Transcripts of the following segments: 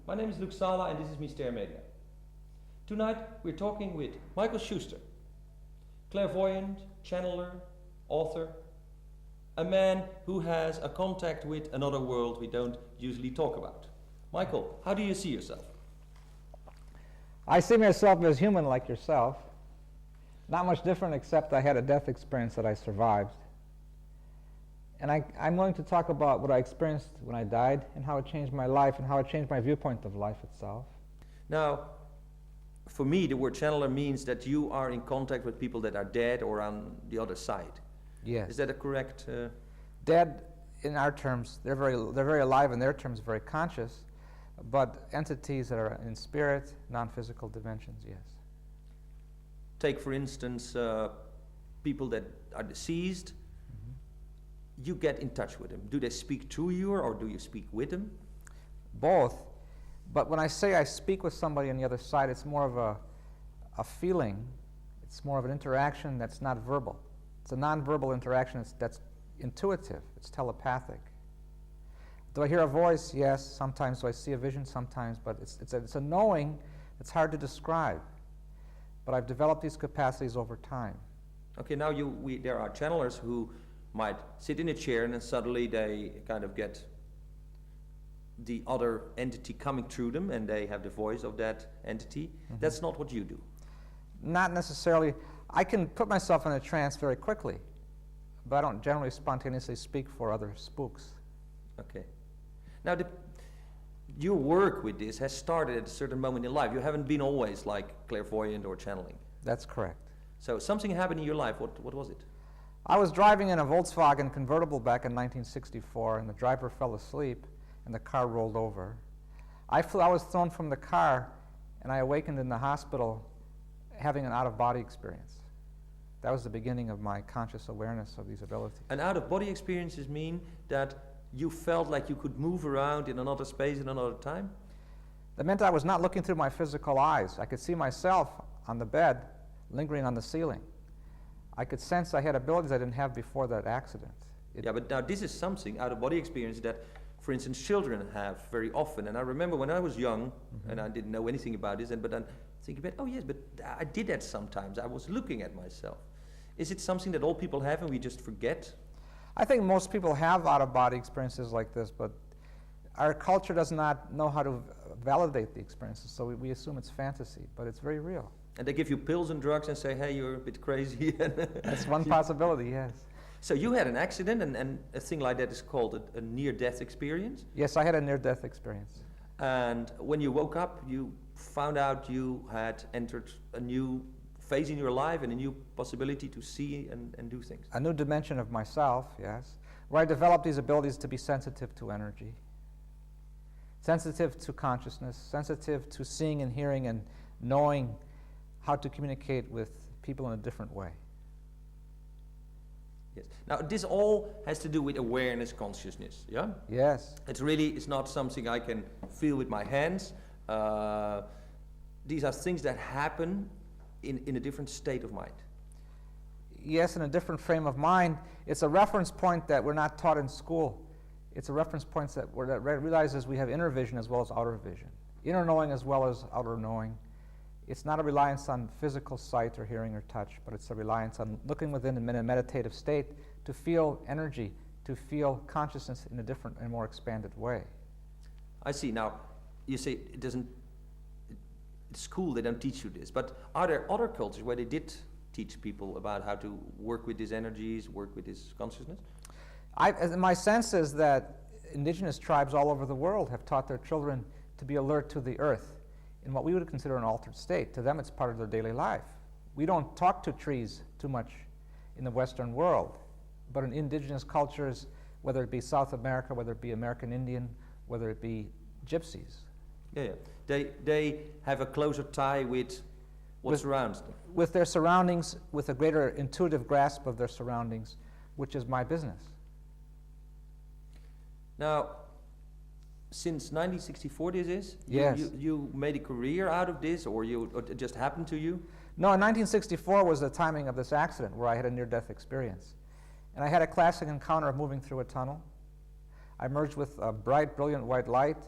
My name is Luc Sala and this is Mysteer Media. Tonight we're talking with Michael Schuster, clairvoyant, channeler, author, a man who has a contact with another world we don't usually talk about. Michael, how do you see yourself? I see myself as human like yourself. Not much different except I had a death experience that I survived. And I'm going to talk about what I experienced when I died and how it changed my life and how it changed my viewpoint of life itself. Now, for me, the word channeler means that you are in contact with people that are dead or on the other side. Yes. Is that a correct? Dead, in our terms, they're very alive in their terms, very conscious, but entities that are in spirit, non-physical dimensions, yes. Take, for instance, people that are deceased. You get in touch with them. Do they speak to you or do you speak with them? Both. But when I say I speak with somebody on the other side, it's more of a feeling. It's more of an interaction that's not verbal. It's a non-verbal interaction that's intuitive. It's telepathic. Do I hear a voice? Yes. Sometimes. Do I see a vision? Sometimes. But it's a knowing that's hard to describe. But I've developed these capacities over time. Okay, now there are channelers who might sit in a chair and then suddenly they kind of get the other entity coming through them and they have the voice of that entity. Mm-hmm. That's not what you do. Not necessarily. I can put myself in a trance very quickly, but I don't generally spontaneously speak for other spooks. Okay. Now, your work with this has started at a certain moment in life. You haven't been always like clairvoyant or channeling. That's correct. So something happened in your life. What was it? I was driving in a Volkswagen convertible back in 1964, and the driver fell asleep, and the car rolled over. I was thrown from the car, and I awakened in the hospital having an out-of-body experience. That was the beginning of my conscious awareness of these abilities. And out-of-body experiences mean that you felt like you could move around in another space in another time? That meant I was not looking through my physical eyes. I could see myself on the bed, lingering on the ceiling. I could sense I had abilities I didn't have before that accident. Yeah, but now this is something, out-of-body experience, that, for instance, children have very often. And I remember when I was young, and I didn't know anything about this, but then thinking about, oh yes, but I did that sometimes. I was looking at myself. Is it something that all people have and we just forget? I think most people have out-of-body experiences like this, but our culture does not know how to validate the experiences, so we assume it's fantasy, but it's very real. And they give you pills and drugs and say, hey, you're a bit crazy. That's one possibility, yes. So you had an accident, and a thing like that is called a near-death experience? Yes, I had a near-death experience. And when you woke up, you found out you had entered a new phase in your life and a new possibility to see and do things. A new dimension of myself, yes, where I developed these abilities to be sensitive to energy, sensitive to consciousness, sensitive to seeing and hearing and knowing how to communicate with people in a different way. Yes. Now, this all has to do with awareness, consciousness, yeah? Yes. It's not something I can feel with my hands. These are things that happen in a different state of mind. Yes, in a different frame of mind. It's a reference point that we're not taught in school. It's a reference point that realizes we have inner vision as well as outer vision. Inner knowing as well as outer knowing. It's not a reliance on physical sight or hearing or touch, but it's a reliance on looking within in a meditative state to feel energy, to feel consciousness in a different and more expanded way. I see. Now, you say at school they don't teach you this, but are there other cultures where they did teach people about how to work with these energies, work with this consciousness? My sense is that indigenous tribes all over the world have taught their children to be alert to the earth in what we would consider an altered state. To them, it's part of their daily life. We don't talk to trees too much in the Western world, but in indigenous cultures, whether it be South America, whether it be American Indian, whether it be gypsies. Yeah. They have a closer tie with what surrounds them. With their surroundings, with a greater intuitive grasp of their surroundings, which is my business. Now, since 1964 this is? Yes. You made a career out of this, or it just happened to you? No, in 1964 was the timing of this accident where I had a near-death experience. And I had a classic encounter of moving through a tunnel. I merged with a bright, brilliant white light,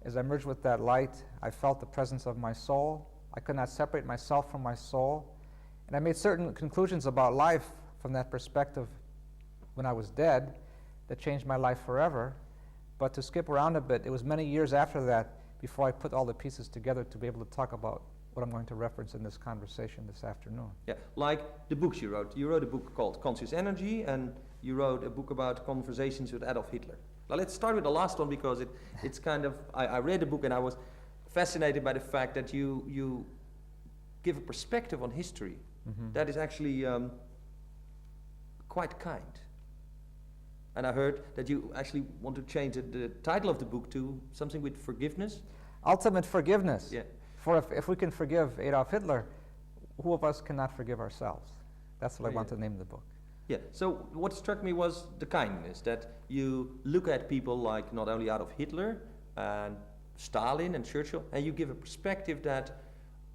As I merged with that light, I felt the presence of my soul. I could not separate myself from my soul. And I made certain conclusions about life from that perspective when I was dead that changed my life forever. But to skip around a bit, it was many years after that before I put all the pieces together to be able to talk about what I'm going to reference in this conversation this afternoon. Yeah, like the books you wrote. You wrote a book called Conscious Energy, and you wrote a book about conversations with Adolf Hitler. Now let's start with the last one, because it's kind of, I read the book and I was fascinated by the fact that you give a perspective on history that is actually quite kind. And I heard that you actually want to change the title of the book to something with forgiveness. Ultimate forgiveness. Yeah. For if we can forgive Adolf Hitler, who of us cannot forgive ourselves? That's what I want to name the book. Yeah, so what struck me was the kindness, that you look at people like not only Adolf Hitler and Stalin and Churchill, and you give a perspective that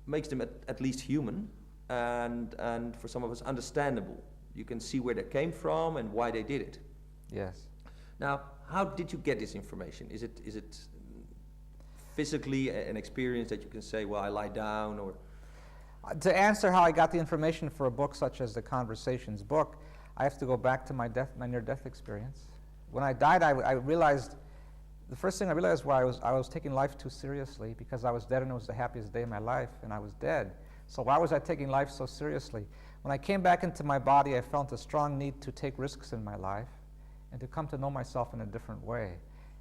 makes them at least human, and for some of us understandable. You can see where they came from and why they did it. Yes. Now, how did you get this information? Is it physically an experience that you can say, well, I lie down, or? To answer how I got the information for a book such as the Conversations book, I have to go back to my near-death experience. When I died, I realized, the first thing I realized was I was taking life too seriously, because I was dead and it was the happiest day of my life, and I was dead. So why was I taking life so seriously? When I came back into my body, I felt a strong need to take risks in my life and to come to know myself in a different way.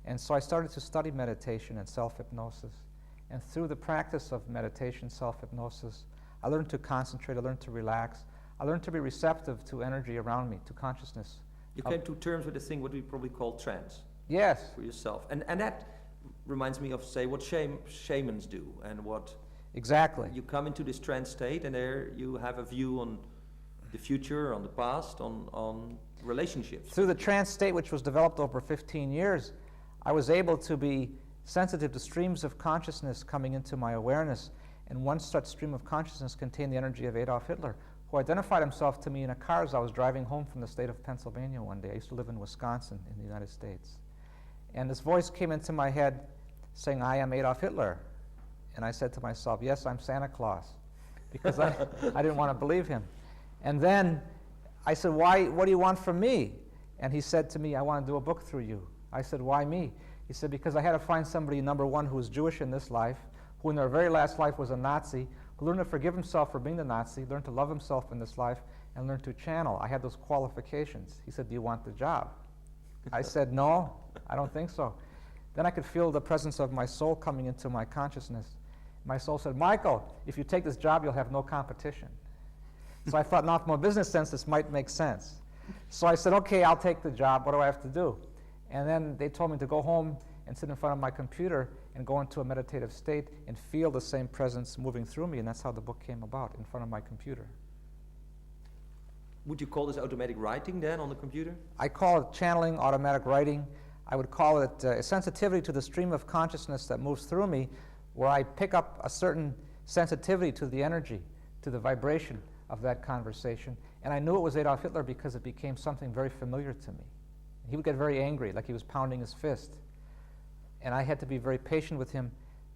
And so I started to study meditation and self-hypnosis. And through the practice of meditation, self-hypnosis, I learned to concentrate, I learned to relax, I learned to be receptive to energy around me, to consciousness. You came to terms with this thing, what we probably call trance. Yes. For yourself. And that reminds me of, say, what shamans do, and what... Exactly. You come into this trance state, and there you have a view on the future, on the past, on relationships. Through the trance state, which was developed over 15 years, I was able to be sensitive to streams of consciousness coming into my awareness. And one such stream of consciousness contained the energy of Adolf Hitler, who identified himself to me in a car as I was driving home from the state of Pennsylvania one day. I used to live in Wisconsin in the United States. And this voice came into my head saying, I am Adolf Hitler. And I said to myself, yes, I'm Santa Claus, because I didn't want to believe him. And then I said, what do you want from me? And he said to me, I want to do a book through you. I said, why me? He said, because I had to find somebody, number one, who was Jewish in this life, who in their very last life was a Nazi, who learned to forgive himself for being the Nazi, learned to love himself in this life, and learned to channel. I had those qualifications. He said, do you want the job? I said, no, I don't think so. Then I could feel the presence of my soul coming into my consciousness. My soul said, Michael, if you take this job, you'll have no competition. So I thought, now from a business sense, this might make sense. So I said, okay, I'll take the job. What do I have to do? And then they told me to go home and sit in front of my computer and go into a meditative state and feel the same presence moving through me, and that's how the book came about, in front of my computer. Would you call this automatic writing then on the computer? I call it channeling, automatic writing. I would call it a sensitivity to the stream of consciousness that moves through me, where I pick up a certain sensitivity to the energy, to the vibration of that conversation. And I knew it was Adolf Hitler because it became something very familiar to me. He would get very angry, like he was pounding his fist. And I had to be very patient with him,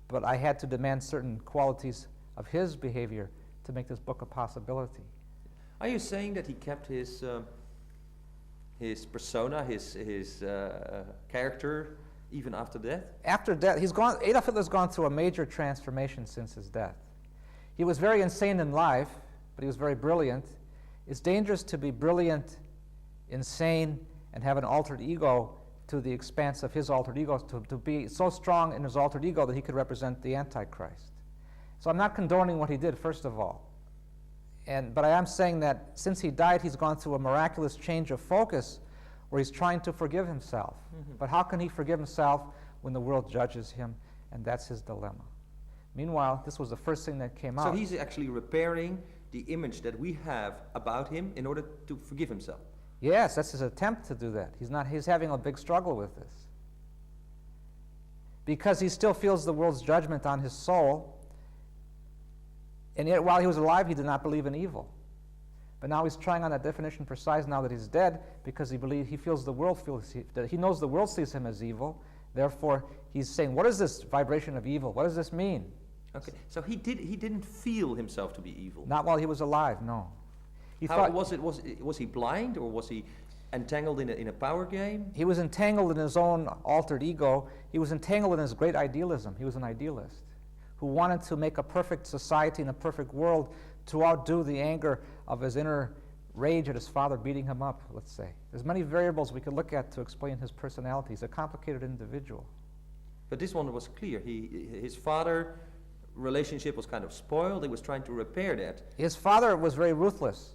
but I had to demand certain qualities of his behavior to make this book a possibility. Are you saying that he kept his persona, his character, even after death? After death, Adolf Hitler's gone through a major transformation since his death. He was very insane in life, but he was very brilliant. It's dangerous to be brilliant, insane, and have an altered ego to the expanse of his altered ego, to be so strong in his altered ego that he could represent the Antichrist. So I'm not condoning what he did, first of all. But I am saying that since he died, he's gone through a miraculous change of focus where he's trying to forgive himself. But how can he forgive himself when the world judges him? And that's his dilemma. Meanwhile, this was the first thing that came out. So he's actually repairing the image that we have about him in order to forgive himself. Yes, that's his attempt to do that. He's having a big struggle with this. Because he still feels the world's judgment on his soul, and yet while he was alive, he did not believe in evil. But now he's trying on that definition precise now that he's dead, because he feels the world that he knows the world sees him as evil, Therefore, he's saying, what is this vibration of evil? What does this mean? Okay, so he didn't feel himself to be evil. Not while he was alive, no. He How thought was he blind, or was he entangled in a power game? he was entangled in his own altered ego. He was entangled in his great idealism. He was an idealist who wanted to make a perfect society and a perfect world to outdo the anger of his inner rage at his father beating him up, let's say. There's many variables we could look at to explain his personality. He's a complicated individual. But this one was clear. His father relationship was kind of spoiled. He was trying to repair that. His father was very ruthless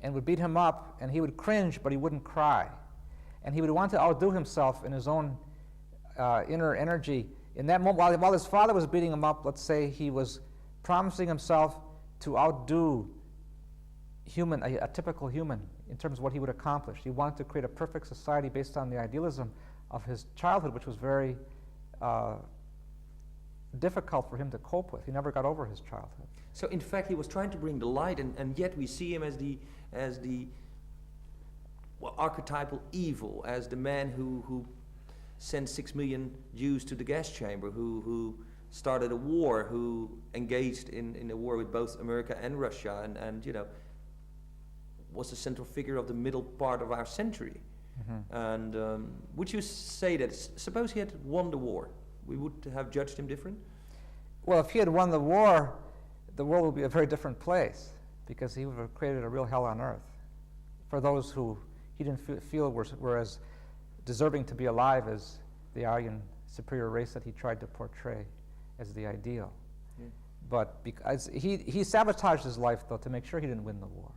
and would beat him up, and he would cringe, but he wouldn't cry. And he would want to outdo himself in his own inner energy. In that moment, while his father was beating him up, let's say he was promising himself to outdo a typical human in terms of what he would accomplish. He wanted to create a perfect society based on the idealism of his childhood, which was very difficult for him to cope with. He never got over his childhood. So in fact, he was trying to bring the light, and yet we see him as the archetypal evil, as the man who sent 6 million Jews to the gas chamber, who started a war, who engaged in a war with both America and Russia, and was the central figure of the middle part of our century. Mm-hmm. And would you say that, suppose he had won the war, we would have judged him different? Well, if he had won the war, the world would be a very different place, because he would have created a real hell on earth for those who he didn't feel were as deserving to be alive as the Aryan superior race that he tried to portray as the ideal. Yeah. But because he sabotaged his life, though, to make sure he didn't win the war.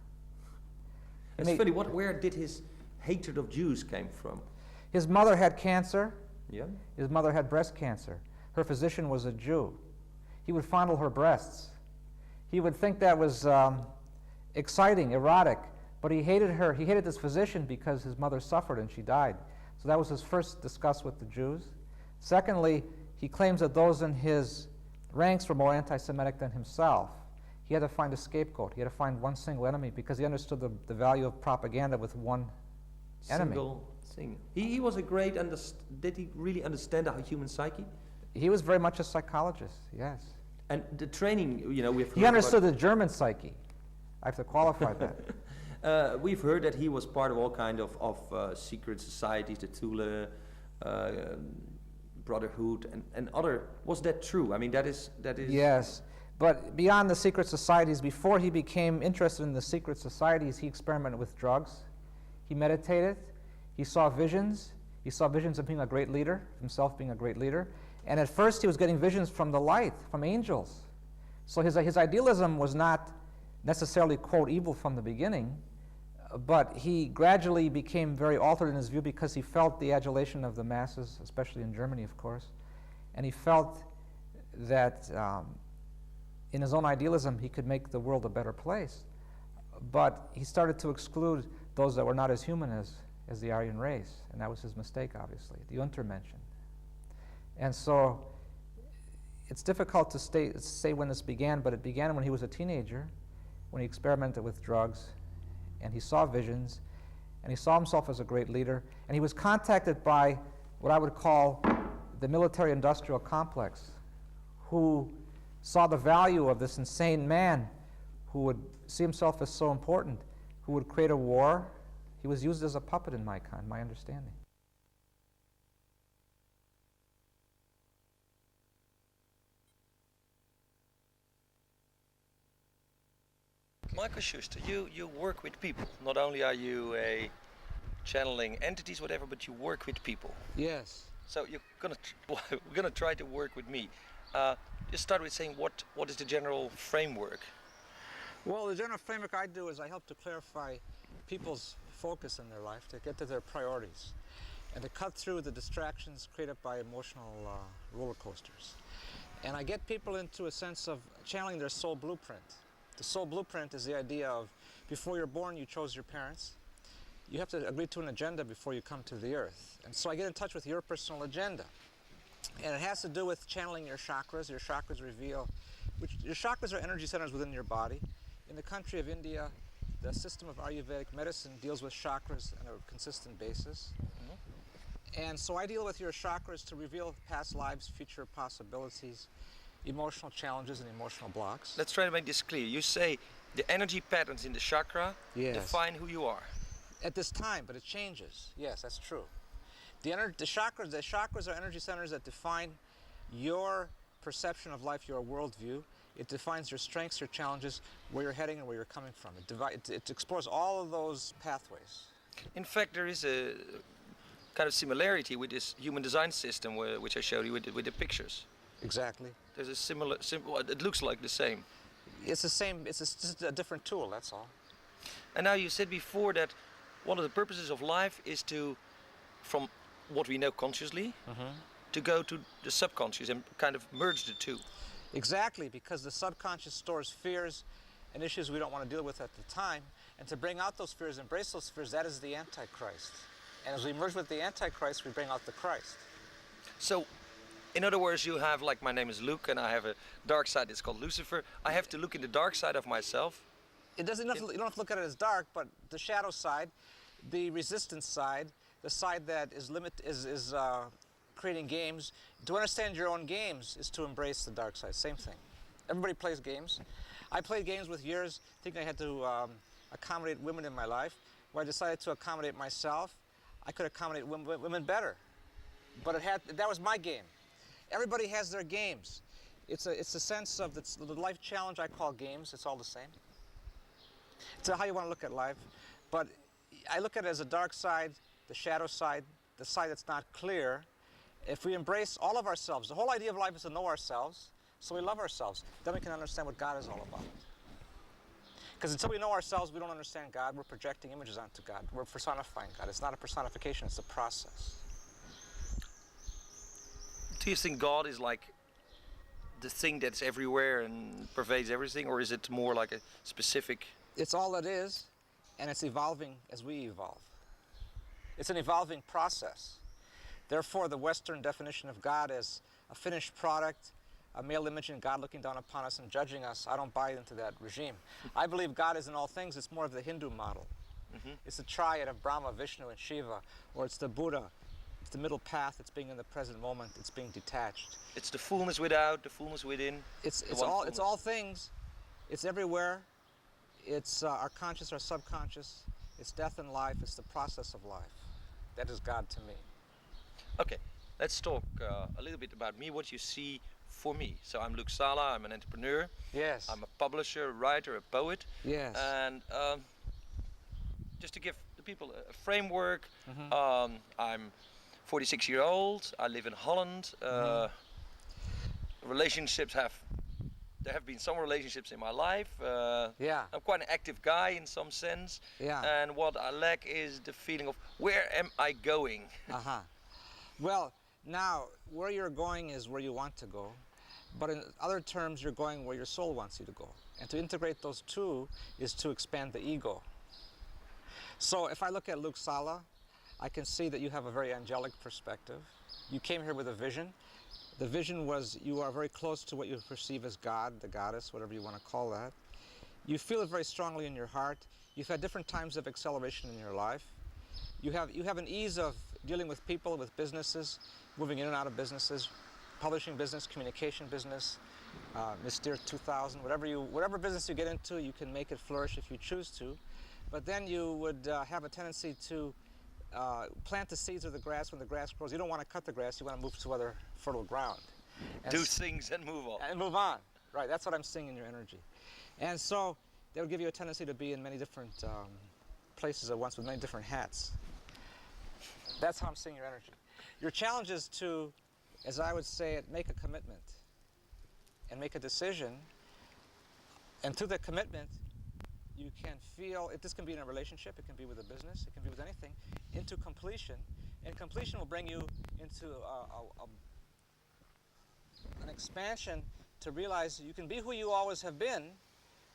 It's funny, where did his hatred of Jews came from? His mother had cancer. Yeah. His mother had breast cancer. Her physician was a Jew. He would fondle her breasts. He would think that was exciting, erotic, but he hated her. He hated this physician because his mother suffered and she died. So that was his first disgust with the Jews. Secondly, he claims that those in his ranks were more anti-Semitic than himself. He had to find a scapegoat. He had to find one single enemy because he understood the value of propaganda with one enemy. Single thing. He was a great, did he really understand the human psyche? He was very much a psychologist, yes. And the training, we've heard he understood the German psyche. I have to qualify that. We've heard that he was part of all kind of secret societies, the Thule Brotherhood and other. Was that true? I mean, that is. Yes, but beyond the secret societies, before he became interested in the secret societies, he experimented with drugs. He meditated. He saw visions. He saw visions of being a great leader, himself being a great leader. And at first, he was getting visions from the light, from angels. So his idealism was not necessarily, quote, evil from the beginning, but he gradually became very altered in his view because he felt the adulation of the masses, especially in Germany, of course. And he felt that in his own idealism, he could make the world a better place. But he started to exclude those that were not as human as the Aryan race. And that was his mistake, obviously, the Untermenschen. And so it's difficult to say when this began, but it began when he was a teenager, when he experimented with drugs, and he saw visions, and he saw himself as a great leader, and he was contacted by what I would call the military-industrial complex, who saw the value of this insane man who would see himself as so important, who would create a war. He was used as a puppet in my understanding. Michael Schuster, you work with people. Not only are you channeling entities, whatever, but you work with people. Yes. So we're gonna try to work with me. Just start with saying what is the general framework? Well, the general framework I do is I help to clarify people's focus in their life, to get to their priorities, and to cut through the distractions created by emotional roller coasters. And I get people into a sense of channeling their soul blueprint. The soul blueprint is the idea of, before you're born, you chose your parents. You have to agree to an agenda before you come to the earth. And so I get in touch with your personal agenda. And it has to do with channeling your chakras. Your chakras reveal, your chakras are energy centers within your body. In the country of India, the system of Ayurvedic medicine deals with chakras on a consistent basis. And so I deal with your chakras to reveal past lives, future possibilities, emotional challenges and emotional blocks. Let's try to make this clear. You say the energy patterns in the chakra define who you are. At this time, but it changes. Yes, that's true. The chakras are energy centers that define your perception of life, your worldview. It defines your strengths, your challenges, where you're heading and where you're coming from. It explores all of those pathways. In fact, there is a kind of similarity with this human design system which I showed you with the pictures. Exactly. There's a it looks like the same. It's the same, it's just a different tool, that's all. And now you said before that one of the purposes of life is to, from what we know consciously, to go to the subconscious and kind of merge the two. Exactly, because the subconscious stores fears and issues we don't want to deal with at the time, and to bring out those fears, embrace those fears, that is the Antichrist. And as we merge with the Antichrist, we bring out the Christ. So, in other words, you have, like, my name is Luke, and I have a dark side, it's called Lucifer. I have to look in the dark side of myself. You don't have to look at it as dark, but the shadow side, the resistance side, the side that is creating games. To understand your own games is to embrace the dark side. Same thing. Everybody plays games. I played games with years, thinking I had to accommodate women in my life. Where I decided to accommodate myself, I could accommodate women better. But that was my game. Everybody has their games. It's a sense of the life challenge I call games. It's all the same. It's how you want to look at life. But I look at it as a dark side, the shadow side, the side that's not clear. If we embrace all of ourselves, the whole idea of life is to know ourselves, so we love ourselves. Then we can understand what God is all about. Because until we know ourselves, we don't understand God. We're projecting images onto God. We're personifying God. It's not a personification, it's a process. Do you think God is like the thing that's everywhere and pervades everything, or is it more like a specific... It's all it is, and it's evolving as we evolve. It's an evolving process. Therefore, the Western definition of God as a finished product, a male image and God looking down upon us and judging us, I don't buy into that regime. I believe God is in all things. It's more of the Hindu model. It's the triad of Brahma, Vishnu, and Shiva, or it's the Buddha. It's the middle path. It's being in the present moment. It's being detached. It's the fullness without, the fullness within. It's all things. It's everywhere. It's our conscious, our subconscious. It's death and life. It's the process of life. That is God to me. Okay, let's talk a little bit about me, what you see for me. So I'm Luc Sala, I'm an entrepreneur. Yes. I'm a publisher, a writer, a poet. Yes. And just to give the people a framework, I'm 46 years old, I live in Holland. There have been some relationships in my life. I'm quite an active guy in some sense. Yeah. And what I lack is the feeling of where am I going? Well, now, where you're going is where you want to go, but in other terms, you're going where your soul wants you to go. And to integrate those two is to expand the ego. So if I look at Luc Sala, I can see that you have a very angelic perspective. You came here with a vision. The vision was you are very close to what you perceive as God, the goddess, whatever you want to call that. You feel it very strongly in your heart. You've had different times of acceleration in your life. You have an ease of dealing with people, with businesses, moving in and out of businesses, publishing business, communication business, Mr. 2000, whatever business you get into, you can make it flourish if you choose to. But then you would have a tendency to plant the seeds of the grass when the grass grows. You don't want to cut the grass, you want to move to other fertile ground. Do things and move on. And move on. Right, that's what I'm seeing in your energy. And so that would give you a tendency to be in many different places at once with many different hats. That's how I'm seeing your energy. Your challenge is to, as I would say it, make a commitment and make a decision. And through that commitment, you can feel, this can be in a relationship, it can be with a business, it can be with anything, into completion. And completion will bring you into an expansion to realize you can be who you always have been,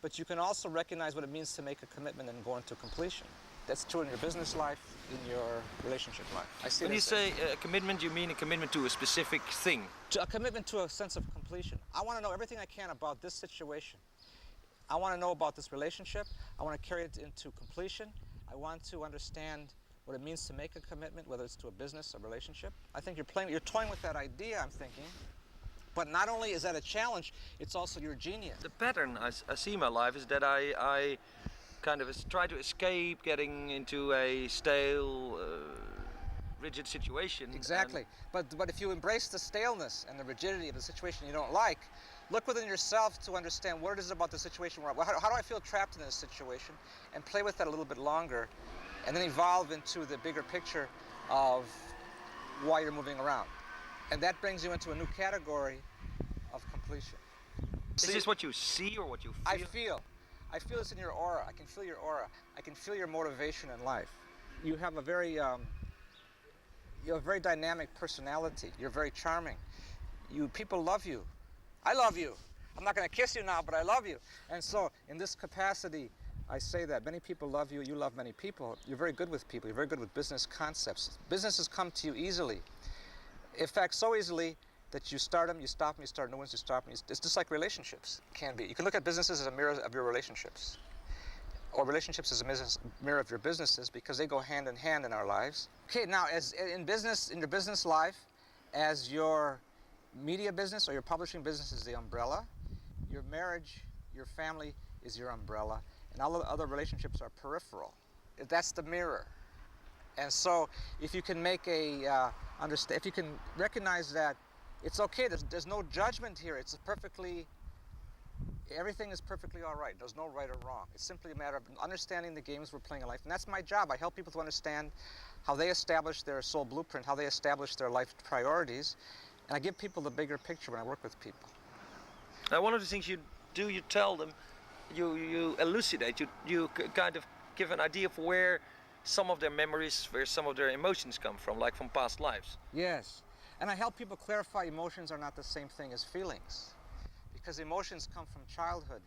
but you can also recognize what it means to make a commitment and go into completion. That's true in your business life, in your relationship life. I see. When you say a commitment, you mean a commitment to a specific thing? A commitment to a sense of completion. I want to know everything I can about this situation. I want to know about this relationship. I want to carry it into completion. I want to understand what it means to make a commitment, whether it's to a business or relationship. I think you're toying with that idea, I'm thinking. But not only is that a challenge, it's also your genius. The pattern I see in my life is that I kind of try to escape getting into a stale, rigid situation. Exactly. But if you embrace the staleness and the rigidity of the situation you don't like, look within yourself to understand what it is about the situation. How do I feel trapped in this situation? And play with that a little bit longer, and then evolve into the bigger picture of why you're moving around. And that brings you into a new category of completion. Is this what you see or what you feel? I feel this in your aura. I can feel your aura. I can feel your motivation in life. You have a very dynamic personality. You're very charming. People love you. I love you. I'm not going to kiss you now, but I love you. And so, in this capacity, I say that many people love you. You love many people. You're very good with people. You're very good with business concepts. Businesses come to you easily. In fact, so easily that you start them, you stop them, you start new ones, you stop them. It's just like relationships can be. You can look at businesses as a mirror of your relationships, or relationships as a mirror of your businesses, because they go hand in hand in our lives. Okay, now as in your business life, as your media business or your publishing business is the umbrella, your marriage, your family is your umbrella, and all the other relationships are peripheral. That's the mirror. And so, if you can make if you can recognize that it's okay, there's no judgment here. Everything is perfectly all right. There's no right or wrong. It's simply a matter of understanding the games we're playing in life. And that's my job. I help people to understand how they establish their soul blueprint, how they establish their life priorities. And I give people the bigger picture when I work with people. Now, one of the things you do, you tell them, you elucidate, you kind of give an idea of where some of their memories, where some of their emotions come from, like from past lives. Yes. And I help people clarify emotions are not the same thing as feelings. Because emotions come from childhood.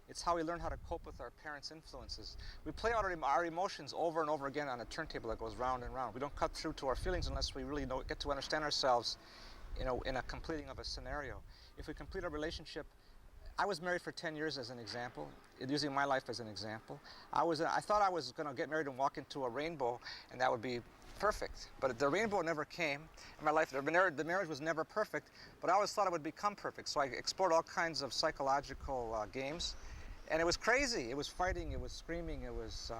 It's how we learn how to cope with our parents' influences. We play out our emotions over and over again on a turntable that goes round and round. We don't cut through to our feelings unless we really get to understand ourselves in a completing of a scenario. If we complete a relationship, I was married for 10 years as an example, using my life as an example. I thought I was going to get married and walk into a rainbow, and that would be perfect. But the rainbow never came in my life. The marriage was never perfect, but I always thought it would become perfect. So I explored all kinds of psychological games, and it was crazy. It was fighting, it was screaming, it was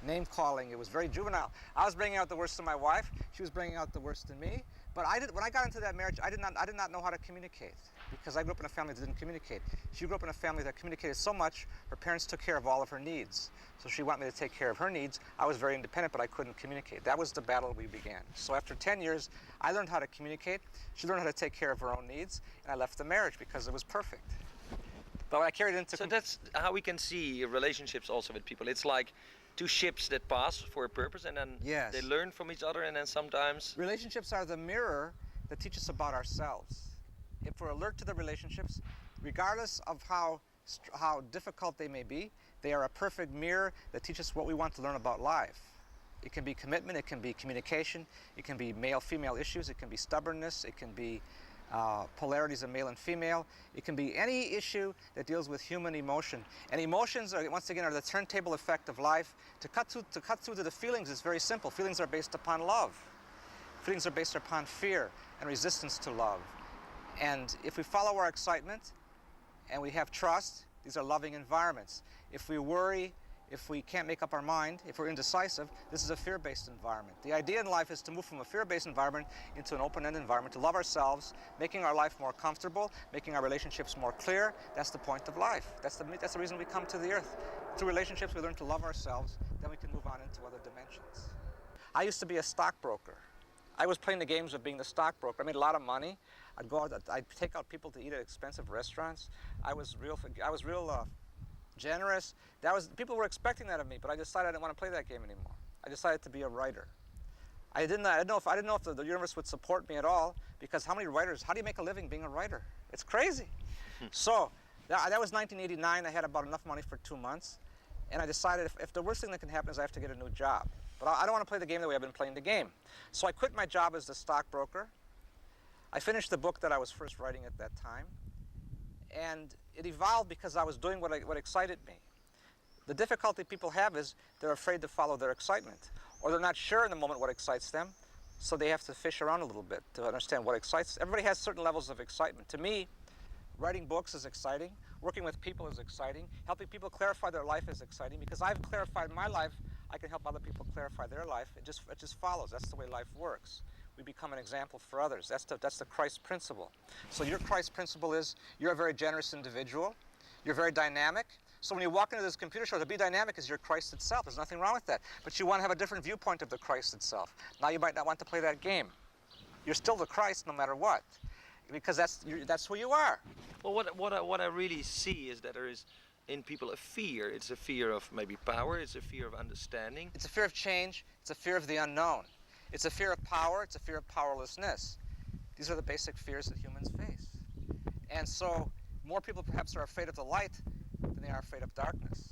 name calling, it was very juvenile. I was bringing out the worst in my wife, she was bringing out the worst in me. But when I got into that marriage, I did not know how to communicate, because I grew up in a family that didn't communicate. She grew up in a family that communicated so much, her parents took care of all of her needs. So she wanted me to take care of her needs. I was very independent, but I couldn't communicate. That was the battle we began. So after 10 years, I learned how to communicate. She learned how to take care of her own needs, and I left the marriage because it was perfect. But when I carried it into... So that's how we can see relationships also with people. It's like two ships that pass for a purpose, and then Yes. they learn from each other, and then sometimes... Relationships are the mirror that teach us about ourselves. If we're alert to the relationships, regardless of how difficult they may be, they are a perfect mirror that teach us what we want to learn about life. It can be commitment, it can be communication, it can be male-female issues, it can be stubbornness, it can be polarities of male and female. It can be any issue that deals with human emotion. And emotions, once again, are the turntable effect of life. To cut through to the feelings is very simple. Feelings are based upon love. Feelings are based upon fear and resistance to love. And if we follow our excitement and we have trust, these are loving environments. If we worry, if we can't make up our mind, if we're indecisive, this is a fear-based environment. The idea in life is to move from a fear-based environment into an open-end environment, to love ourselves, making our life more comfortable, making our relationships more clear. That's the point of life. That's the reason we come to the earth. Through relationships, we learn to love ourselves, then we can move on into other dimensions. I used to be a stockbroker. I was playing the games of being the stockbroker. I made a lot of money. I'd go out, I'd take out people to eat at expensive restaurants. I was real generous. People were expecting that of me, but I decided I didn't want to play that game anymore. I decided to be a writer. I didn't know if the universe would support me at all, because how do you make a living being a writer? It's crazy. So that was 1989. I had about enough money for 2 months, and I decided if the worst thing that can happen is I have to get a new job. But I don't want to play the game the way I've been playing the game. So I quit my job as the stockbroker. I finished the book that I was first writing at that time, and it evolved because I was doing what excited me. The difficulty people have is they're afraid to follow their excitement. or they're not sure in the moment what excites them, so they have to fish around a little bit to understand what excites. Everybody has certain levels of excitement. To me, writing books is exciting, working with people is exciting, helping people clarify their life is exciting, because I've clarified my life, I can help other people clarify their life. It just follows. That's the way life works. We become an example for others. That's the Christ principle. So your Christ principle is you're a very generous individual, you're very dynamic. So when you walk into this computer show, to be dynamic is your Christ itself. There's nothing wrong with that. But you want to have a different viewpoint of the Christ itself. Now you might not want to play that game. You're still the Christ no matter what, because that's who you are. Well, what I really see is that there is in people a fear. It's a fear of maybe power. It's a fear of understanding. It's a fear of change. It's a fear of the unknown. It's a fear of power. It's a fear of powerlessness. These are the basic fears that humans face. And so more people perhaps are afraid of the light than they are afraid of darkness.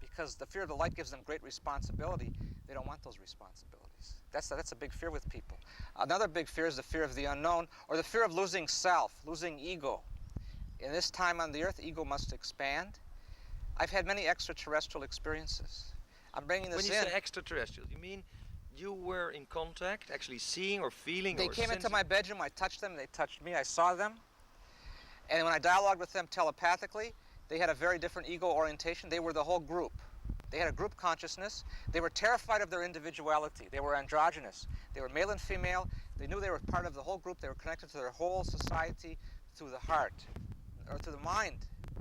Because the fear of the light gives them great responsibility. They don't want those responsibilities. That's a big fear with people. Another big fear is the fear of the unknown, or the fear of losing self, losing ego. In this time on the earth, ego must expand. I've had many extraterrestrial experiences. I'm bringing this in. When you say extraterrestrial, you mean you were in contact, actually seeing or feeling? They came into my bedroom, I touched them, they touched me, I saw them. And when I dialogued with them telepathically, they had a very different ego orientation. They were the whole group. They had a group consciousness. They were terrified of their individuality. They were androgynous. They were male and female. They knew they were part of the whole group. They were connected to their whole society through the heart, or through the mind.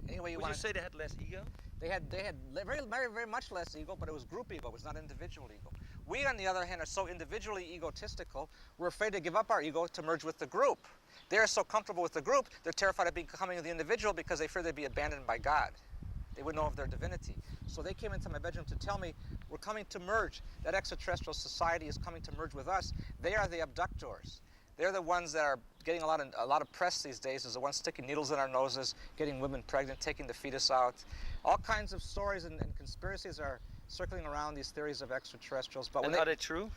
Anyway, Would you say they had less ego? They had very much less ego, but it was group ego. It was not individual ego. We, on the other hand, are so individually egotistical, we're afraid to give up our ego to merge with the group. They're so comfortable with the group, they're terrified of becoming the individual because they fear they'd be abandoned by God. They wouldn't know of their divinity. So they came into my bedroom to tell me, we're coming to merge. That extraterrestrial society is coming to merge with us. They are the abductors. They're the ones that are getting a lot of press these days, is the ones sticking needles in our noses, getting women pregnant, taking the fetus out. All kinds of stories and conspiracies are circling around these theories of extraterrestrials. But are they true?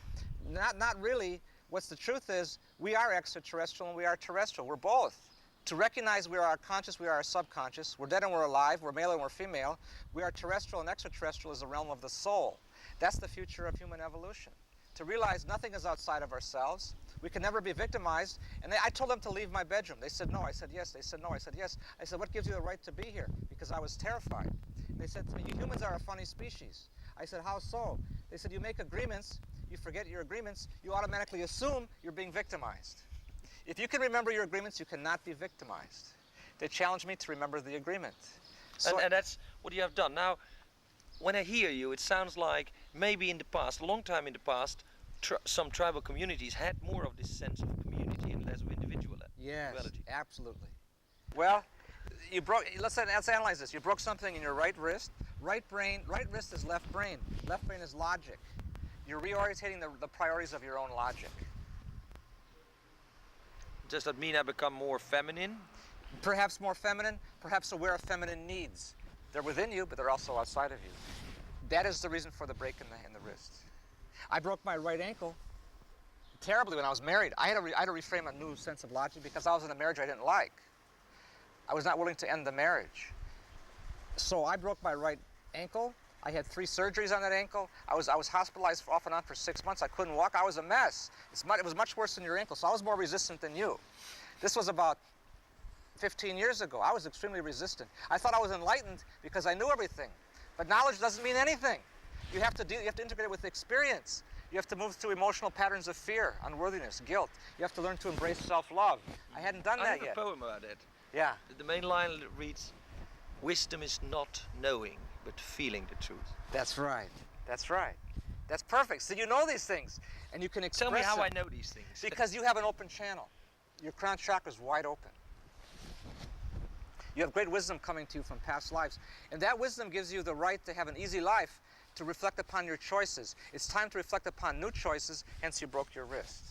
Not really. What's the truth is, we are extraterrestrial and we are terrestrial. We're both. To recognize we are conscious, we are subconscious. We're dead and we're alive. We're male and we're female. We are terrestrial, and extraterrestrial is the realm of the soul. That's the future of human evolution. To realize nothing is outside of ourselves. We can never be victimized. And I told them to leave my bedroom. They said no. I said yes. They said no. I said yes. I said, what gives you the right to be here? Because I was terrified. And they said to me, you humans are a funny species. I said, how so? They said, you make agreements. You forget your agreements. You automatically assume you're being victimized. If you can remember your agreements, you cannot be victimized. They challenged me to remember the agreement. So and that's what you have done. Now, when I hear you, it sounds like maybe in the past, a long time in the past, some tribal communities had more of this sense of community and less of individuality. Yes, absolutely. Well, let's analyze this. You broke something in your right wrist. Right wrist is left brain. Left brain is logic. You're reorientating the priorities of your own logic. Does that mean I become more feminine? Perhaps more feminine, perhaps aware of feminine needs. They're within you, but they're also outside of you. That is the reason for the break in the wrist. I broke my right ankle terribly when I was married. I had to reframe a new sense of logic because I was in a marriage I didn't like. I was not willing to end the marriage. So I broke my right ankle. I had 3 surgeries on that ankle. I was hospitalized off and on for 6 months. I couldn't walk. I was a mess. It was much worse than your ankle, so I was more resistant than you. This was about 15 years ago. I was extremely resistant. I thought I was enlightened because I knew everything. But knowledge doesn't mean anything. You have to integrate it with experience. You have to move through emotional patterns of fear, unworthiness, guilt. You have to learn to embrace self-love. I hadn't done that yet. I have a poem about it. Yeah. The main line reads, wisdom is not knowing, but feeling the truth. That's right. That's right. That's perfect. So you know these things, and you can express Tell me how them I know these things. Because you have an open channel. Your crown chakra is wide open. You have great wisdom coming to you from past lives, and that wisdom gives you the right to have an easy life, to reflect upon your choices. It's time to reflect upon new choices, hence you broke your wrist.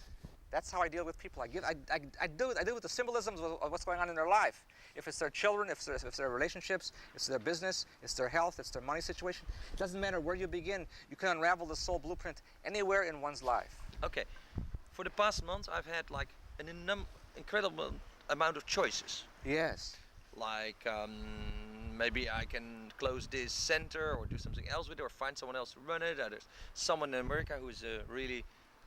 That's how I deal with people. I do it with the symbolisms of what's going on in their life. If it's their children, if it's their relationships, it's their business, it's their health, it's their money situation. It doesn't matter where you begin. You can unravel the soul blueprint anywhere in one's life. Okay. For the past month, I've had like an incredible amount of choices. Yes. Like maybe I can close this center or do something else with it or find someone else to run it. There's someone in America who's a really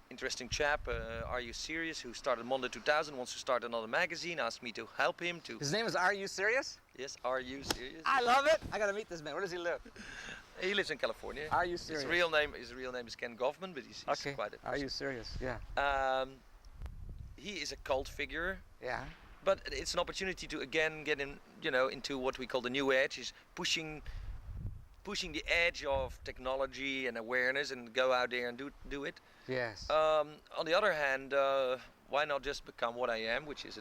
interesting chap, Are You Serious, who started Monday 2000, wants to start another magazine, asked me to help him to... His name is Are You Serious? Yes, Are You Serious? I love it! I gotta meet this man. Where does he live? He lives in California. Are You Serious? His real name is Ken Goffman, but he's okay. quite a... Are You Serious? Yeah. He is a cult figure. Yeah. But it's an opportunity to again get in, into what we call the new edge, is pushing the edge of technology and awareness and go out there and do it. Yes. On the other hand, why not just become what I am, which is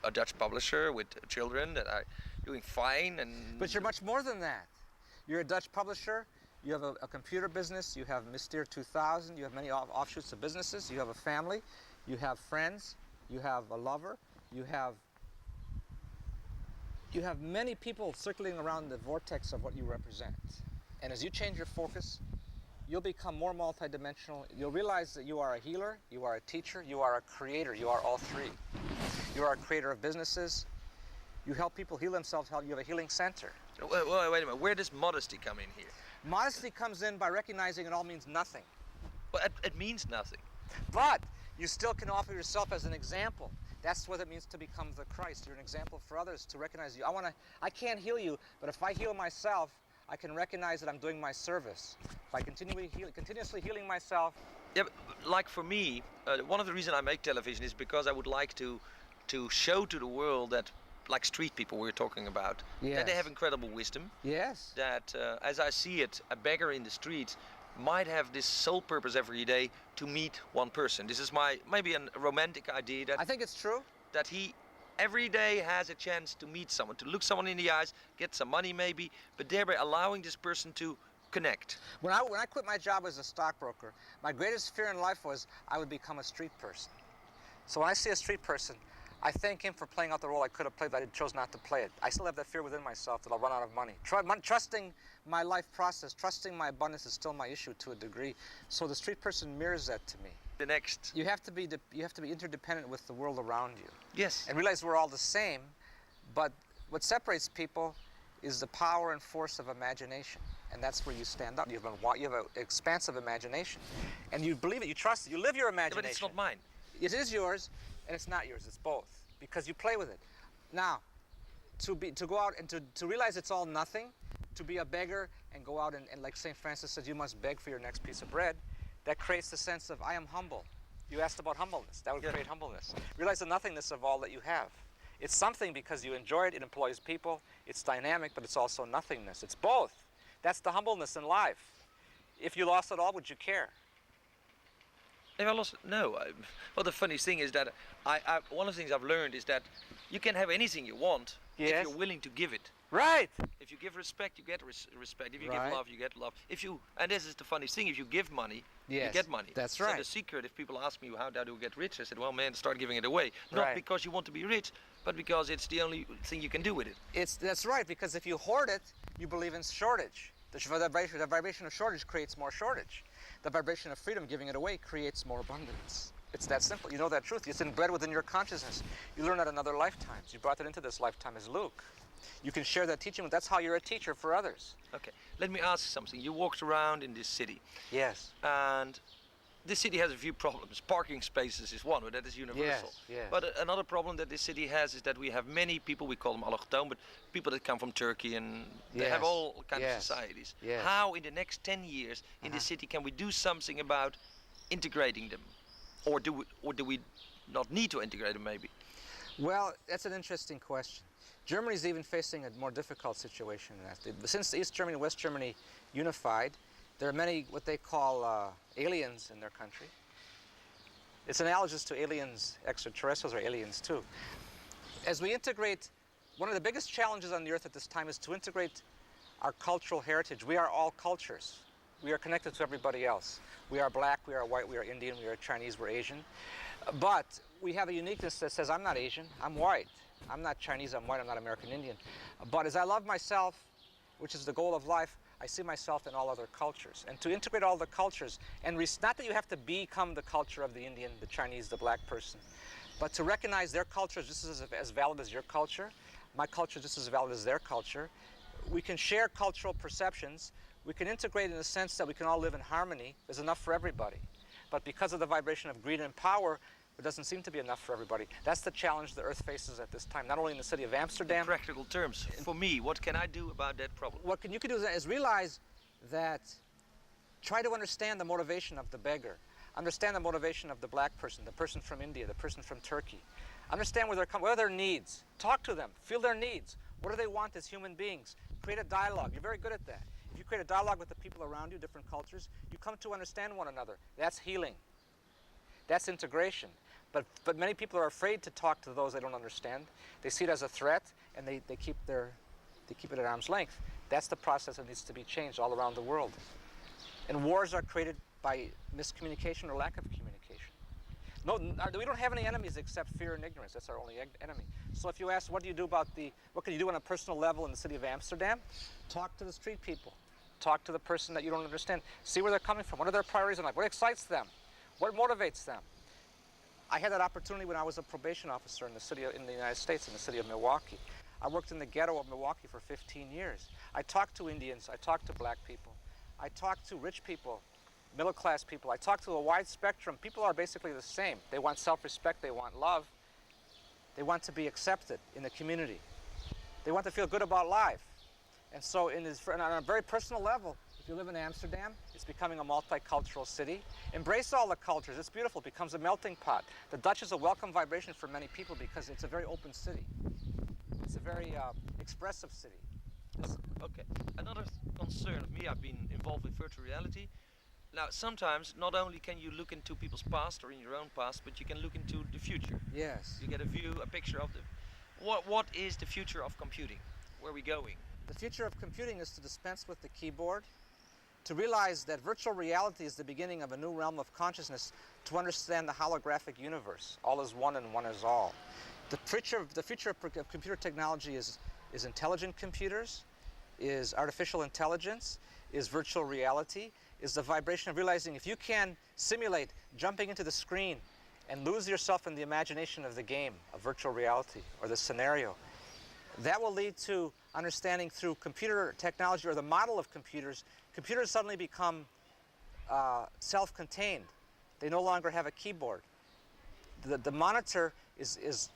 a Dutch publisher with children that are doing fine. But you're much more than that. You're a Dutch publisher, you have a computer business, you have Mystere 2000, you have many offshoots of businesses, you have a family, you have friends, you have a lover, you have many people circling around the vortex of what you represent. And as you change your focus, you'll become more multidimensional. You'll realize that you are a healer, you are a teacher, you are a creator, you are all three. You are a creator of businesses, you help people heal themselves, you have a healing center. Wait a minute, where does modesty come in here? Modesty comes in by recognizing it all means nothing. Well, it means nothing. But you still can offer yourself as an example. That's what it means to become the Christ. You're an example for others to recognize you. I can't heal you, but if I heal myself, I can recognize that I'm doing my service. If I continuously healing myself. Yeah, but like for me, one of the reasons I make television is because I would like to show to the world that, like street people we were talking about, yes. that they have incredible wisdom. Yes. That, as I see it, a beggar in the street might have this sole purpose every day to meet one person. This is maybe a romantic idea that... I think it's true. That he every day has a chance to meet someone, to look someone in the eyes, get some money maybe, but thereby allowing this person to connect. When I quit my job as a stockbroker, my greatest fear in life was I would become a street person. So when I see a street person, I thank him for playing out the role I could have played, but I chose not to play it. I still have that fear within myself that I'll run out of money. Trusting my life process, trusting my abundance is still my issue to a degree. So the street person mirrors that to me. The next... You have to be interdependent with the world around you. Yes. And realize we're all the same, but what separates people is the power and force of imagination. And that's where you stand out. You have an expansive imagination. And you believe it, you trust it, you live your imagination. Yeah, but it's not mine. It is yours, and it's not yours, it's both. Because you play with it. Now, to go out and to realize it's all nothing, to be a beggar and go out and like St. Francis said, you must beg for your next piece of bread, that creates the sense of, I am humble. You asked about humbleness. That would create humbleness. Realize the nothingness of all that you have. It's something because you enjoy it, it employs people, it's dynamic, but it's also nothingness. It's both. That's the humbleness in life. If you lost it all, would you care? If I lost, no. Well, the funniest thing is that one of the things I've learned is that you can have anything you want if you're willing to give it. Right. If you give respect, you get respect. If you give love, you get love. And this is the funniest thing, if you give money, you get money. That's right. So the secret, if people ask me how do I get rich, I said, well, man, start giving it away. Not because you want to be rich, but because it's the only thing you can do with it. That's right, because if you hoard it, you believe in shortage. The vibration of shortage creates more shortage. The vibration of freedom, giving it away, creates more abundance. It's that simple. You know that truth. It's inbred within your consciousness. You learn that in other lifetimes. You brought that into this lifetime as Luke. You can share that teaching. That's how you're a teacher for others. Okay. Let me ask something. You walked around in this city. Yes. And this city has a few problems. Parking spaces is one, but that is universal. Yes. But another problem that this city has is that we have many people, we call them allochtoon, but people that come from Turkey, and they have all kinds of societies. Yes. How in the next 10 years in this city can we do something about integrating them? Or do we not need to integrate them maybe? Well, that's an interesting question. Germany's even facing a more difficult situation than that. Since East Germany and West Germany unified, there are many what they call aliens in their country. It's analogous to aliens, extraterrestrials or aliens too. As we integrate, one of the biggest challenges on the earth at this time is to integrate our cultural heritage. We are all cultures. We are connected to everybody else. We are black, we are white, we are Indian, we are Chinese, we're Asian. But we have a uniqueness that says, I'm not Asian, I'm white. I'm not Chinese, I'm white, I'm not American Indian. But as I love myself, which is the goal of life, I see myself in all other cultures. And to integrate all the cultures, and not that you have to become the culture of the Indian, the Chinese, the black person, but to recognize their culture just as valid as your culture, my culture just as valid as their culture. we can share cultural perceptions. We can integrate in the sense that we can all live in harmony. There's enough for everybody. But because of the vibration of greed and power, there doesn't seem to be enough for everybody. That's the challenge the Earth faces at this time, not only in the city of Amsterdam. In practical terms, for me, what can I do about that problem? What you can do is realize that, try to understand the motivation of the beggar. Understand the motivation of the black person, the person from India, the person from Turkey. Understand where they're coming, what are their needs. Talk to them, feel their needs. What do they want as human beings? Create a dialogue. You're very good at that. If you create a dialogue with the people around you, different cultures, you come to understand one another. That's healing. That's integration. But many people are afraid to talk to those they don't understand. They see it as a threat, and they keep it at arm's length. That's the process that needs to be changed all around the world. And wars are created by miscommunication or lack of communication. No, we don't have any enemies except fear and ignorance. That's our only enemy. So if you ask, what can you do on a personal level in the city of Amsterdam? Talk to the street people. Talk to the person that you don't understand. See where they're coming from. What are their priorities in life? What excites them? What motivates them? I had that opportunity when I was a probation officer in the United States, in the city of Milwaukee. I worked in the ghetto of Milwaukee for 15 years. I talked to Indians. I talked to black people. I talked to rich people, middle-class people. I talk to a wide spectrum. People are basically the same. They want self-respect. They want love. They want to be accepted in the community. They want to feel good about life. And so on a very personal level, if you live in Amsterdam, it's becoming a multicultural city. Embrace all the cultures. It's beautiful. It becomes a melting pot. The Dutch is a welcome vibration for many people because it's a very open city. It's a very expressive city. Okay. Another concern of me, I've been involved with virtual reality. Now, sometimes not only can you look into people's past or in your own past, but you can look into the future. Yes. You get a picture of what is the future of computing? Where are we going? The future of computing is to dispense with the keyboard, to realize that virtual reality is the beginning of a new realm of consciousness, to understand the holographic universe. All is one and one is all. The future of computer technology is intelligent computers, is artificial intelligence, is virtual reality, is the vibration of realizing if you can simulate jumping into the screen and lose yourself in the imagination of the game of virtual reality or the scenario, that will lead to understanding through computer technology or the model of computers. Computers suddenly become self-contained. They no longer have a keyboard. The monitor is